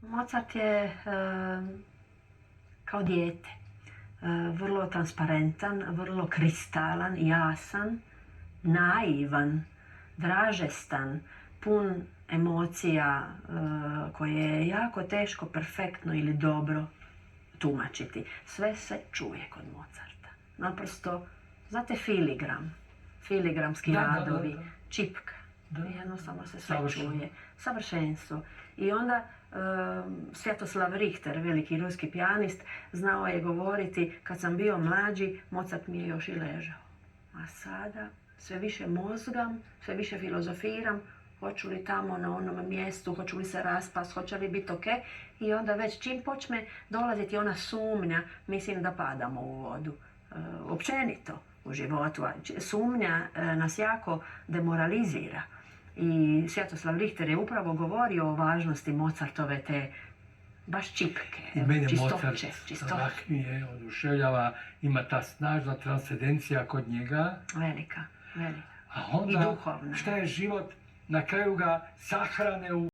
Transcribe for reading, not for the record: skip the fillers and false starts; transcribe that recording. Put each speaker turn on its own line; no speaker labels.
Mozart je kao dijete. Vrlo transparentan, vrlo kristalan, jasan, naivan, vražestan, pun emocija koje je jako teško perfektno ili dobro tumačiti. Sve se čuje kod Mozarta. Naprosto, znate filigramski radovi, čipka. Jednostavno se sve čuje. Savršenstvo. I onda Svjatoslav Richter, veliki ruski pijanist, znao je govoriti: kad sam bio mlađi, Mozart mi je još i ležao. A sada sve više mozgam, sve više filozofiram, hoću li tamo na onom mjestu, hoću li se raspast, hoće li biti ok. I onda već čim počne dolaziti ona sumnja, mislim da padamo u vodu. Općenito u životu. Sumnja nas jako demoralizira. I Svjatoslav Richter je upravo govorio o važnosti Mozartove te baš čipke, čistoće.
Rahnije, oduševljava, ima ta snažna transcendencija kod njega.
Velika.
A onda,
I duhovna.
šta je život? Na kraju ga sahrane u